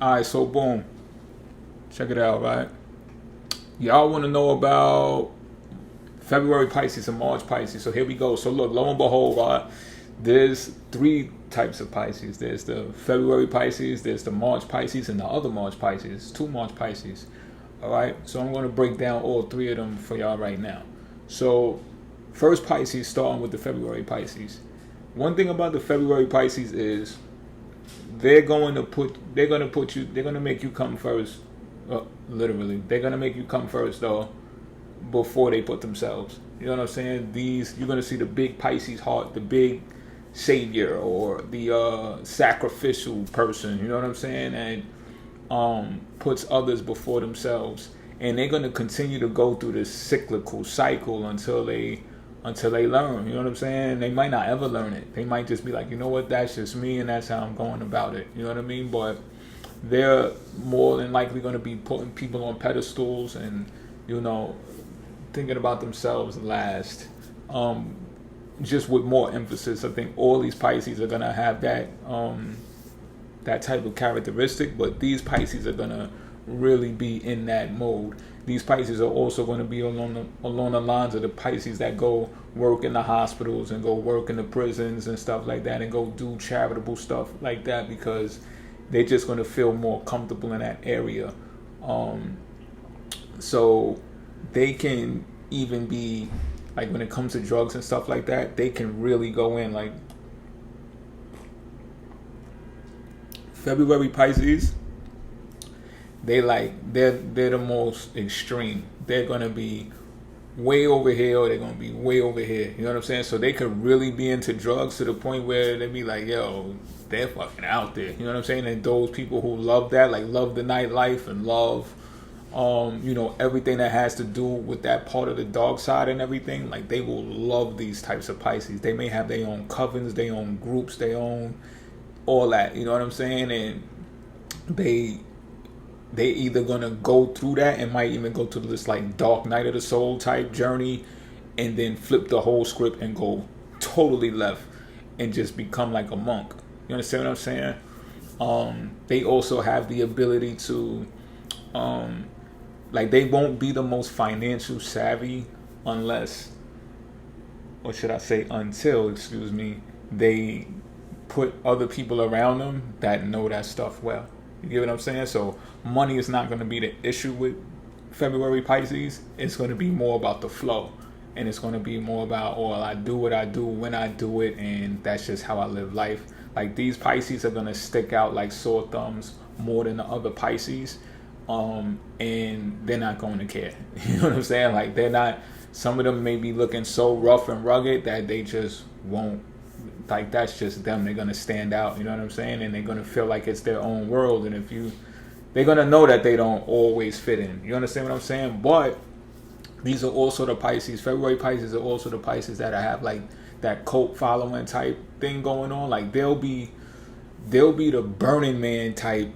Alright, so boom. Check it out, right? Y'all want to know about February Pisces and March Pisces. So here we go. So look, lo and behold, there's three types of Pisces. There's the February Pisces, there's the March Pisces, and the other March Pisces. Two March Pisces. All right. So I'm going to break down all three of them for y'all right now. So first Pisces, starting with the February Pisces. One thing about the February Pisces is they're going to make you come first. Literally, they're going to make you come first though, before they put themselves. You know what I'm saying? You're going to see the big Pisces heart, the big savior, or the sacrificial person. You know what I'm saying? And puts others before themselves. And they're going to continue to go through this cyclical cycle until they learn. You know what I'm saying? They might not ever learn it. They might just be like, you know what, that's just me and that's how I'm going about it. You know what I mean? But they're more than likely going to be putting people on pedestals and, you know, thinking about themselves last. Just with more emphasis. I think all these Pisces are going to have that type of characteristic, but these Pisces are going to really be in that mode. These Pisces are also going to be along the lines of the Pisces that go work in the hospitals and go work in the prisons and stuff like that and go do charitable stuff like that, because they're just going to feel more comfortable in that area. So they can even be, like, when it comes to drugs and stuff like that, they can really go in. Like, February Pisces, they're the most extreme. They're going to be way over here, or they're going to be way over here. You know what I'm saying? So they could really be into drugs to the point where they be like, yo, they're fucking out there. You know what I'm saying? And those people who love that, like love the nightlife and love, you know, everything that has to do with that part of the dark side and everything, like they will love these types of Pisces. They may have their own covens, their own groups, their own all that. You know what I'm saying? And they either gonna go through that and might even go to this like dark night of the soul type journey, and then flip the whole script and go totally left and just become like a monk. You understand what I'm saying? They also have the ability to, like, they won't be the most financial savvy unless, or should I say until, excuse me, they put other people around them that know that stuff well. You get what I'm saying? So money is not going to be the issue with February Pisces. It's going to be more about the flow. And it's going to be more about, oh, I do what I do when I do it, and that's just how I live life. Like, these Pisces are going to stick out like sore thumbs more than the other Pisces. And they're not going to care. You know what I'm saying? Like, they're not, some of them may be looking so rough and rugged that they just won't, like, that's just them. They're going to stand out, you know what I'm saying? And they're going to feel like it's their own world. And they're going to know that they don't always fit in. You understand what I'm saying? But these are also the Pisces. February Pisces are also the Pisces that I have like that cult following type thing going on. Like, they'll be the Burning Man type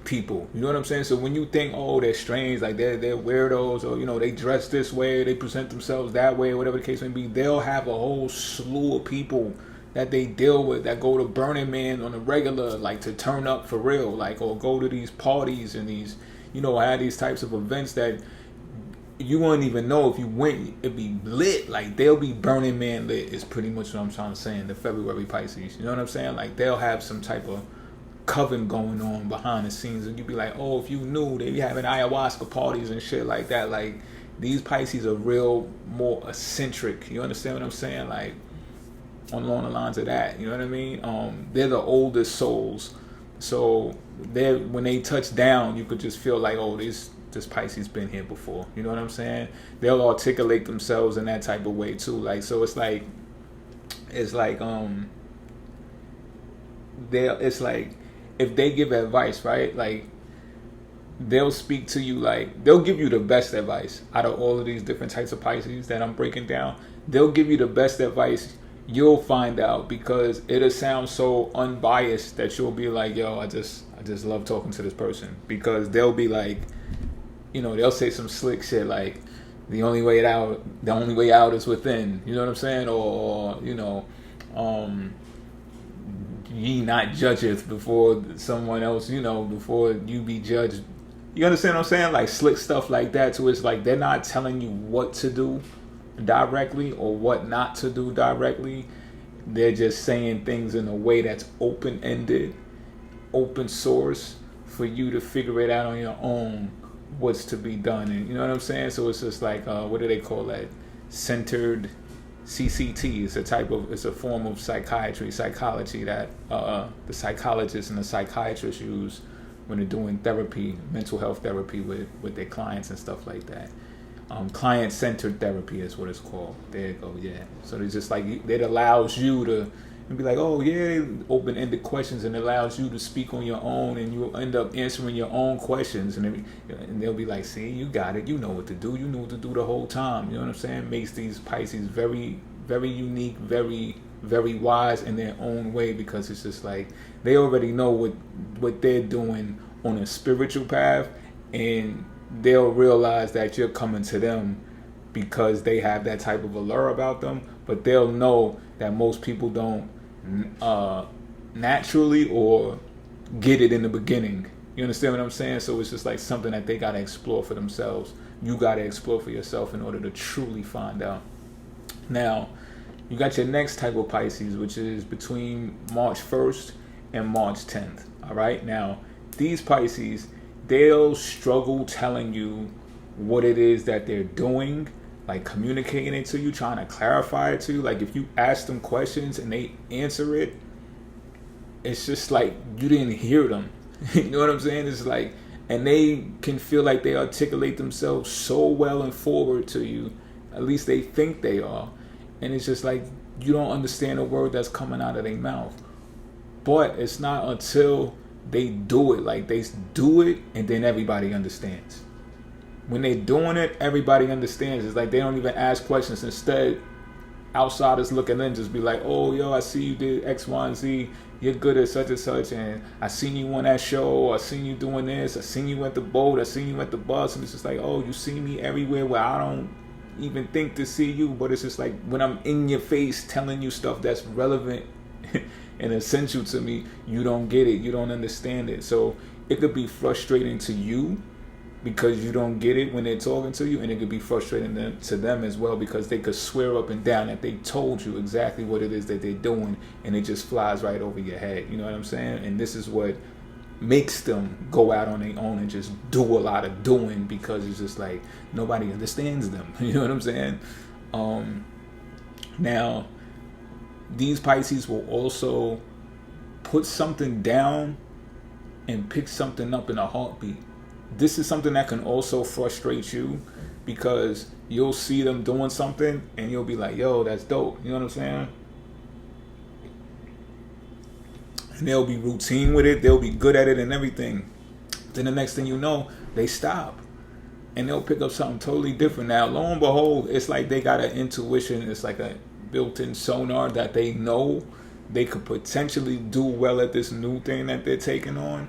people. You know what I'm saying? So when you think, oh, they're strange, like they're weirdos, or, you know, they dress this way, they present themselves that way, whatever the case may be, they'll have a whole slew of people that they deal with that go to Burning Man on a regular, like, to turn up for real, like, or go to these parties and these, you know, have these types of events that you wouldn't even know if you went, it'd be lit. Like, they'll be Burning Man lit is pretty much what I'm trying to say in the February Pisces. You know what I'm saying? Like, they'll have some type of coven going on behind the scenes, and you'd be like, oh, if you knew, they be having ayahuasca parties and shit like that. Like, these Pisces are real more eccentric. You understand what I'm saying? Like, along the lines of that. You know what I mean? They're the oldest souls. So when they touch down, you could just feel like, oh, this Pisces been here before. You know what I'm saying? They'll articulate themselves in that type of way too. Like, so it's like it's like if they give advice, right? Like, they'll speak to you, like, they'll give you the best advice out of all of these different types of Pisces that I'm breaking down. They'll give you the best advice. You'll find out, because it'll sound so unbiased that you'll be like, yo, I just love talking to this person, because they'll be like, you know, they'll say some slick shit like, the only way out is within. You know what I'm saying? Or you know, ye not judgeth before someone else, before you be judged. You understand what I'm saying? Like slick stuff like that. So it's like they're not telling you what to do directly or what not to do directly. They're just saying things in a way that's open-ended, open source for you to figure it out on your own what's to be done. And you know what I'm saying? So it's just like, what do they call that? Centered CCT. It's a form of psychology that the psychologists and the psychiatrists use when they're doing therapy, mental health therapy with their clients and stuff like that. Client-centered therapy is what it's called. There you go, yeah. So it's just like, it allows you to be like, oh yeah, open-ended questions, and it allows you to speak on your own, and you'll end up answering your own questions, and they'll be like, see, you got it, you know what to do, you knew what to do the whole time. You know what I'm saying? Makes these Pisces very, very unique, very, very wise in their own way, because it's just like they already know what they're doing on a spiritual path, and they'll realize that you're coming to them because they have that type of allure about them, but they'll know that most people don't naturally or get it in the beginning. You understand what I'm saying? So it's just like something that they got to explore for themselves. You got to explore for yourself in order to truly find out. Now, you got your next type of Pisces, which is between March 1st and March 10th. All right? Now, these Pisces, they'll struggle telling you what it is that they're doing, like communicating it to you, trying to clarify it to you. Like if you ask them questions and they answer it, it's just like you didn't hear them. You know what I'm saying? It's like, and they can feel like they articulate themselves so well and forward to you. At least they think they are. And it's just like you don't understand a word that's coming out of their mouth. But it's not until they do it, like they do it, and then everybody understands. When they're doing it, everybody understands. It's like they don't even ask questions. Instead, outsiders looking in just be like, oh, yo, I see you did X, Y, and Z. You're good at such and such, and I seen you on that show. I seen you doing this. I seen you at the boat. I seen you at the bus. And it's just like, oh, you see me everywhere where I don't even think to see you. But it's just like when I'm in your face telling you stuff that's relevant and essential to me, you don't get it. You don't understand it. So it could be frustrating to you because you don't get it when they're talking to you, and it could be frustrating to them as well because they could swear up and down that they told you exactly what it is that they're doing, and it just flies right over your head. You know what I'm saying? And this is what makes them go out on their own and just do a lot of doing, because it's just like nobody understands them. You know what I'm saying? Now, these Pisces will also put something down and pick something up in a heartbeat. This is something that can also frustrate you because you'll see them doing something and you'll be like, yo, that's dope. You know what I'm saying? And they'll be routine with it. They'll be good at it and everything. Then the next thing you know, they stop. And they'll pick up something totally different. Now, lo and behold, it's like they got an intuition. It's like a built-in sonar that they know they could potentially do well at this new thing that they're taking on.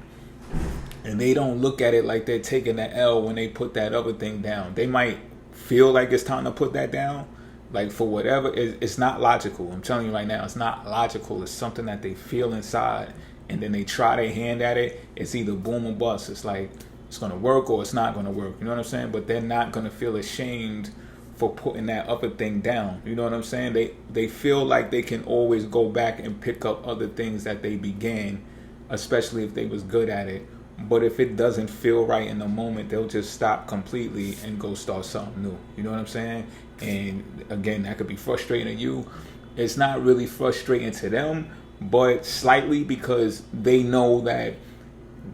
And they don't look at it like they're taking the L when they put that other thing down. They might feel like it's time to put that down. Like for whatever, it's not logical. I'm telling you right now, it's not logical. It's something that they feel inside. And then they try their hand at it. It's either boom or bust. It's like it's going to work or it's not going to work. You know what I'm saying? But they're not going to feel ashamed for putting that other thing down. You know what I'm saying? They feel like they can always go back and pick up other things that they began, especially if they was good at it. But if it doesn't feel right in the moment, they'll just stop completely and go start something new. You know what I'm saying? And again, that could be frustrating to you. It's not really frustrating to them, but slightly, because they know that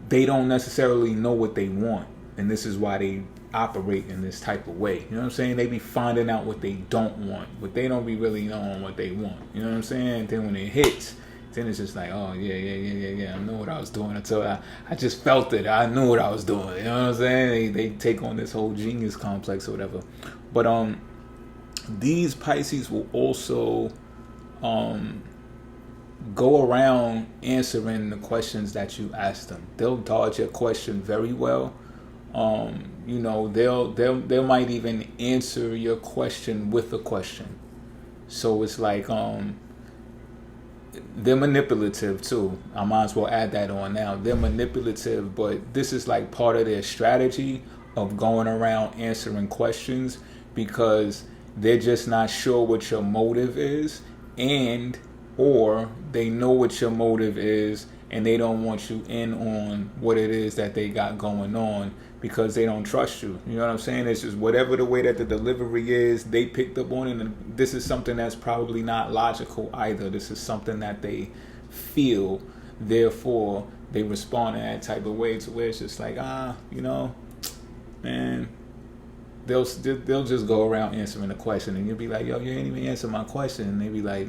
they don't necessarily know what they want. And this is why they operate in this type of way. You know what I'm saying? They be finding out what they don't want, but they don't be really knowing what they want. You know what I'm saying? And then when it hits, then it's just like, oh, yeah. I know what I was doing until I just felt it. I knew what I was doing. You know what I'm saying? They take on this whole genius complex or whatever. But these Pisces will also go around answering the questions that you ask them. They'll dodge your question very well. You know, they might even answer your question with a question. So it's like they're manipulative too. I might as well add that on now. They're manipulative, but this is like part of their strategy of going around answering questions because they're just not sure what your motive is, and or they know what your motive is and they don't want you in on what it is that they got going on because they don't trust you. You know what I'm saying? It's just whatever the way that the delivery is, they picked up on it, and this is something that's probably not logical either. This is something that they feel, therefore they respond in that type of way to where it's just like, man, they'll just go around answering the question, and you'll be like, yo, you ain't even answer my question, and they be like,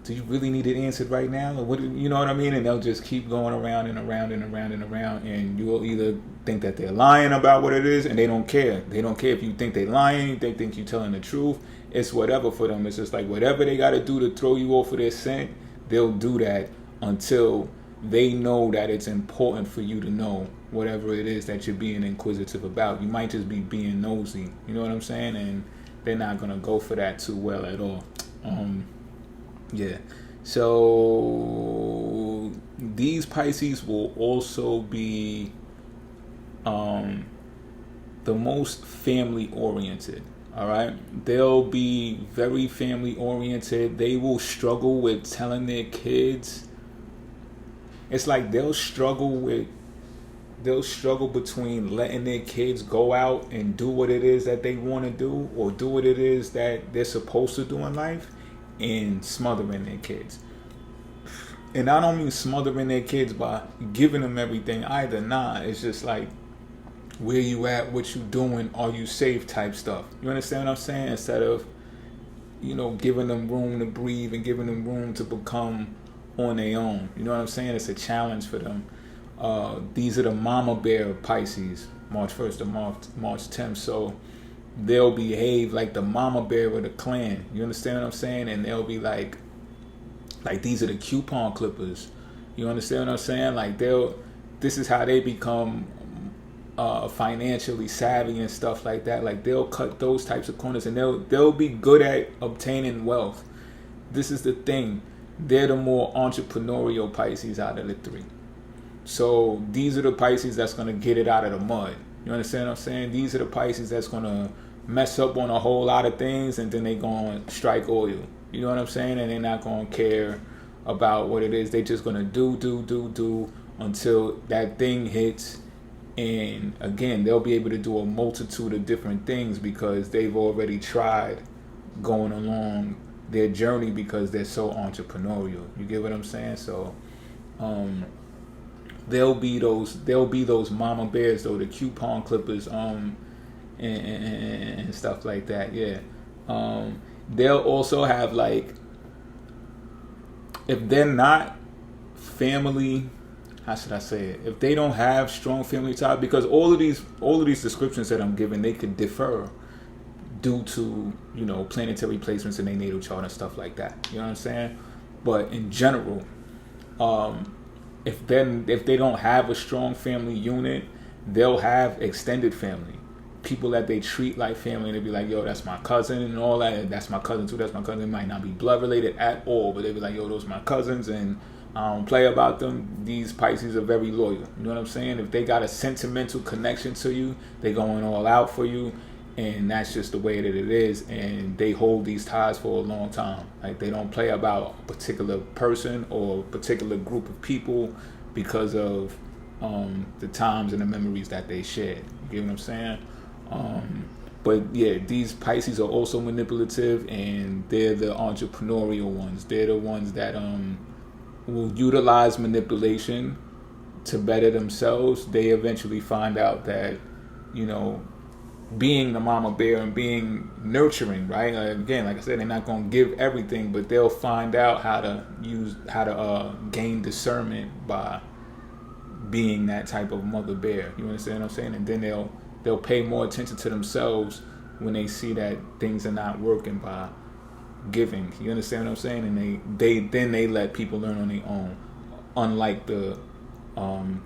do you really need it answered right now? Or what? You know what I mean? And they'll just keep going around and around and around and around, and you'll either think that they're lying about what it is, and they don't care. They don't care if you think they're lying, they think you're telling the truth. It's whatever for them. It's just like whatever they got to do to throw you off of their scent, they'll do that until they know that it's important for you to know whatever it is that you're being inquisitive about. You might just be being nosy. You know what I'm saying? And they're not going to go for that too well at all. Yeah, so these Pisces will also be the most family oriented. All right, they'll be very family oriented. They will struggle with telling their kids. It's like they'll struggle between letting their kids go out and do what it is that they want to do, or do what it is that they're supposed to do in life, and smothering their kids. And I don't mean smothering their kids by giving them everything either. Nah, it's just like, where you at, what you doing, are you safe type stuff. You understand what I'm saying? Instead of, giving them room to breathe and giving them room to become on their own. You know what I'm saying? It's a challenge for them. These are the mama bear Pisces, March 1st to March 10th. So they'll behave like the mama bear of the clan. You understand what I'm saying? And they'll be like these are the coupon clippers. You understand what I'm saying? Like this is how they become financially savvy and stuff like that. Like they'll cut those types of corners, and they'll be good at obtaining wealth. This is the thing. They're the more entrepreneurial Pisces out of the three. So these are the Pisces that's going to get it out of the mud. You understand what I'm saying? These are the Pisces that's going to mess up on a whole lot of things, and then they going to strike oil. You know what I'm saying? And they're not going to care about what it is. They just going to do until that thing hits. And again, they'll be able to do a multitude of different things because they've already tried going along their journey because they're so entrepreneurial. You get what I'm saying? So they'll be those mama bears though, the coupon clippers, and stuff like that. Yeah. They'll also have, like, if they're not family, how should I say it? If they don't have strong family ties, because all of these descriptions that I'm giving, they could differ due to, planetary placements in their natal chart and stuff like that. You know what I'm saying? But in general, if they don't have a strong family unit, they'll have extended family. People that they treat like family, and they be like, yo, that's my cousin and all that, and that's my cousin too, that's my cousin. It might not be blood related at all, but they be like, yo, those my cousins, and I don't play about them. These Pisces are very loyal. You know what I'm saying? If they got a sentimental connection to you, they going all out for you, and that's just the way that it is, and they hold these ties for a long time. Like, they don't play about a particular person or a particular group of people because of the times and the memories that they shared. You get what I'm saying? But yeah, these Pisces are also manipulative, and they're the entrepreneurial ones. They're the ones that will utilize manipulation to better themselves. They eventually find out that, being the mama bear and being nurturing, right? Again, like I said, they're not going to give everything, but they'll find out how to gain discernment by being that type of mother bear. You understand what I'm saying? And then they'll pay more attention to themselves when they see that things are not working by giving. You understand what I'm saying? And they let people learn on their own. Unlike the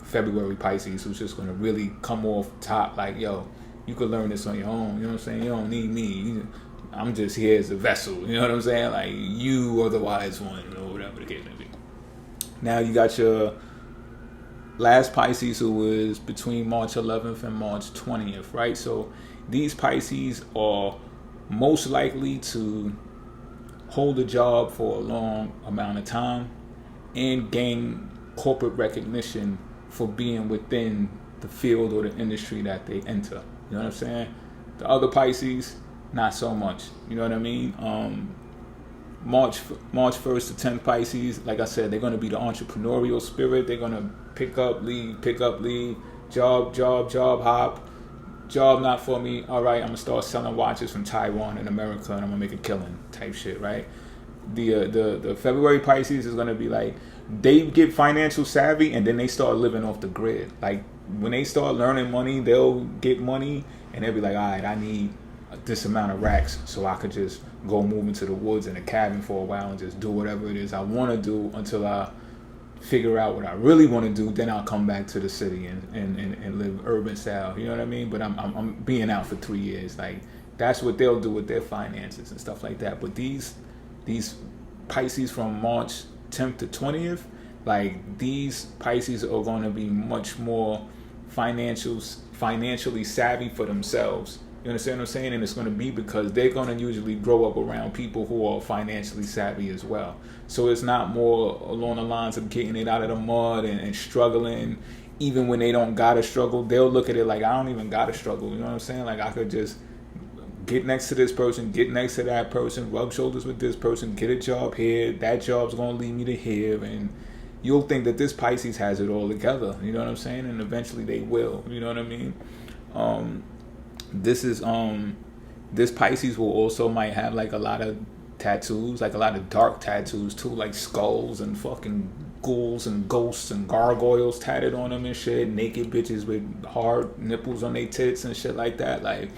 February Pisces, who's just going to really come off top like, yo, you could learn this on your own. You know what I'm saying? You don't need me. I'm just here as a vessel. You know what I'm saying? Like, you are the wise one or whatever. whatever the case may be. Now you got your last Pisces, who was between March 11th and March 20th, right? So these Pisces are most likely to hold a job for a long amount of time and gain corporate recognition for being within the field or the industry that they enter. You know what I'm saying? The other Pisces, not so much. You know what I mean? March 1st to 10th Pisces, like I said, they're going to be the entrepreneurial spirit. They're going to pick up, leave, job, hop. Job not for me. All right, I'm going to start selling watches from Taiwan and America, and I'm going to make a killing type shit, right? The February Pisces is going to be like, they get financial savvy and then they start living off the grid. Like, when they start learning money, they'll get money and they'll be like, all right, I need this amount of racks so I could just go move into the woods in a cabin for a while and just do whatever it is I want to do until I figure out what I really want to do. Then I'll come back to the city and live urban style. You know what I mean? But I'm being out for 3 years. Like, that's what they'll do with their finances and stuff like that. But these Pisces from March 10th to 20th, like, these Pisces are going to be much more financially savvy for themselves. You understand what I'm saying? And it's going to be because they're going to usually grow up around people who are financially savvy as well. So it's not more along the lines of getting it out of the mud and struggling. Even when they don't got to struggle, they'll look at it like, I don't even got to struggle. You know what I'm saying? Like, I could just get next to this person, get next to that person, rub shoulders with this person, get a job here. That job's going to lead me to here. And you'll think that this Pisces has it all together. You know what I'm saying? And eventually they will. You know what I mean? This Pisces will also might have like a lot of tattoos, like a lot of dark tattoos too, like skulls and fucking ghouls and ghosts and gargoyles tatted on them and shit, naked bitches with hard nipples on their tits and shit like that. Like,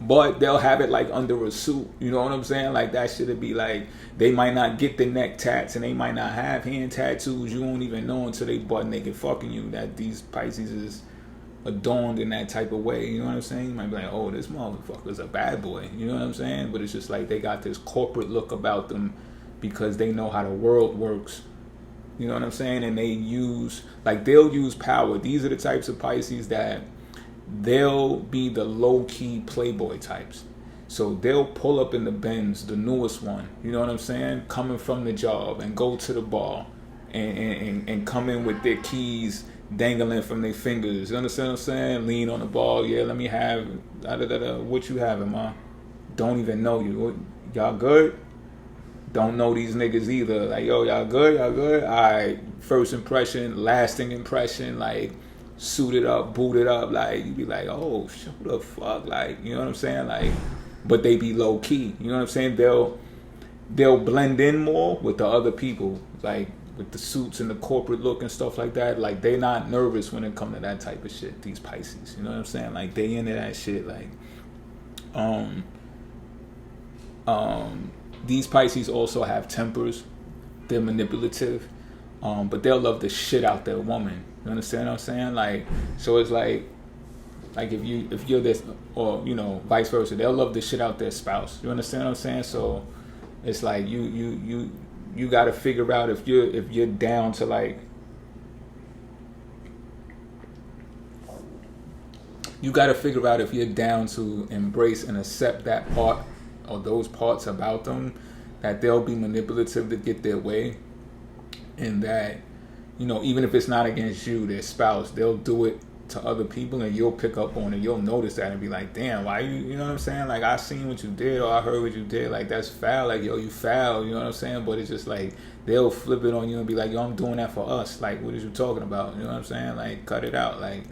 but they'll have it like under a suit. You know what I'm saying? Like, that shit'd be like, they might not get the neck tats and they might not have hand tattoos. You won't even know until they butt naked fucking you that these Pisces is adorned in that type of way. You know what I'm saying? You might be like, oh, this motherfucker's a bad boy. You know what I'm saying? But it's just like they got this corporate look about them because they know how the world works. You know what I'm saying? And they'll use power. These are the types of Pisces that they'll be the low-key playboy types. So they'll pull up in the Benz, the newest one, you know what I'm saying, coming from the job, and go to the bar and come in with their keys dangling from their fingers. You understand what I'm saying? Lean on the bar. Yeah, let me have what you having, ma? Don't even know you. Y'all good? Don't know these niggas either. Like, yo, y'all good? All right, first impression, lasting impression, like, suited up, booted up. Like, you be like, oh, who the fuck? Like, you know what I'm saying? Like, but they be low key. You know what I'm saying? They'll blend in more with the other people, like with the suits and the corporate look and stuff like that. Like, they not nervous when it come to that type of shit. These Pisces, you know what I'm saying? Like, they into that shit. Like, these Pisces also have tempers. They're manipulative, but they'll love the shit out their woman. You understand what I'm saying? Like, so it's like if you're this, or, you know, vice versa, they'll love the shit out their spouse. You understand what I'm saying? So it's like you got to figure out if you're down to, like, you got to figure out if you're down to embrace and accept that part or those parts about them, that they'll be manipulative to get their way, and that, you know, even if it's not against you, their spouse, they'll do it to other people, and you'll pick up on it. You'll notice that and be like, damn, why you know what I'm saying? Like, I seen what you did, or I heard what you did. Like, that's foul. Like, yo, you foul. You know what I'm saying? But it's just like, they'll flip it on you and be like, yo, I'm doing that for us. Like, what is you talking about? You know what I'm saying? Like, cut it out. Like,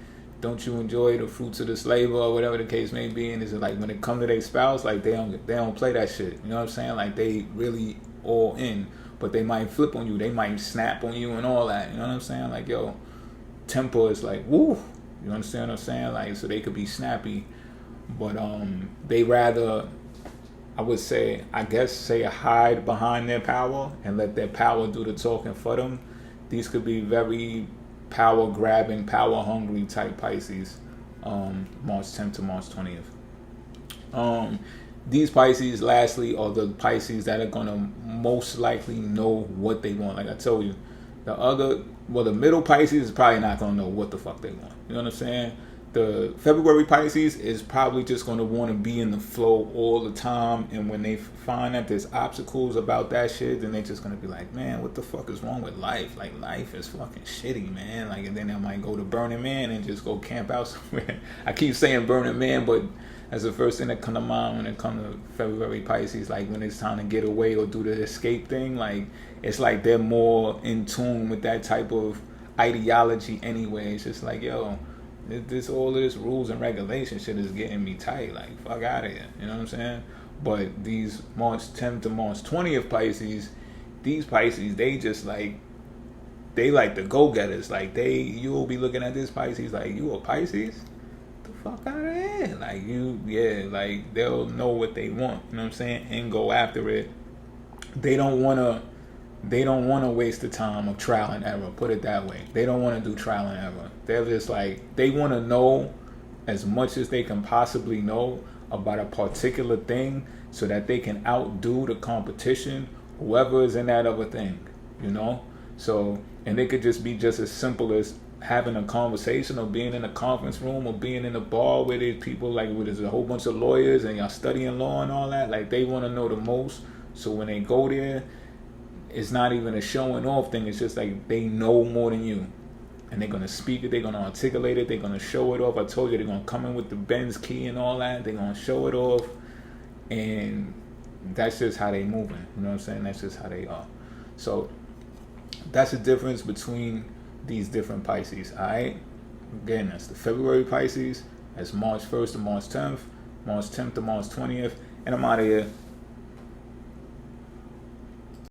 don't you enjoy the fruits of this labor, or whatever the case may be? And it's like, when it come to their spouse, like, they don't play that shit. You know what I'm saying? Like, they really all in. But they might flip on you. They might snap on you and all that. You know what I'm saying? Like, yo, tempo is like, woo. You understand what I'm saying? Like, so they could be snappy. But they rather, I would say, hide behind their power and let their power do the talking for them. These could be very power-grabbing, power-hungry type Pisces, March 10th to March 20th. these Pisces, lastly, are the Pisces that are gonna most likely know what they want. Like I told you, the middle Pisces is probably not gonna know what the fuck they want. You know what I'm saying? The February Pisces is probably just gonna want to be in the flow all the time, and when they find that there's obstacles about that shit, then they're just gonna be like, man, what the fuck is wrong with life? Like, life is fucking shitty, man. Like, and then they might go to Burning Man and just go camp out somewhere. I keep saying Burning Man, but as the first thing that come to mind when it comes to February Pisces, like when it's time to get away or do the escape thing, like it's like they're more in tune with that type of ideology anyway. It's just like, yo, all of this rules and regulation shit is getting me tight. Like, fuck out of here. You know what I'm saying? But these March 10th to March 20th Pisces, these Pisces, they just like, they like the go-getters. Like, you'll be looking at this Pisces like, you a Pisces? The fuck out of here. Like, like they'll know what they want. You know what I'm saying? And go after it. They don't want to waste the time of trial and error. Put it that way. They don't want to do trial and error. They're just like, they want to know as much as they can possibly know about a particular thing so that they can outdo the competition, whoever is in that other thing, you know? So, and it could just be just as simple as having a conversation or being in a conference room or being in a bar where there's people, like where there's a whole bunch of lawyers and y'all studying law and all that. Like, they want to know the most. So when they go there, it's not even a showing off thing. It's just like they know more than you. And they're going to speak it. They're going to articulate it. They're going to show it off. I told you they're going to come in with the Benz key and all that. They're going to show it off. And that's just how they moving. You know what I'm saying? That's just how they are. So that's the difference between these different Pisces. All right? Again, that's the February Pisces. That's March 1st to March 10th. March 10th to March 20th. And I'm out of here.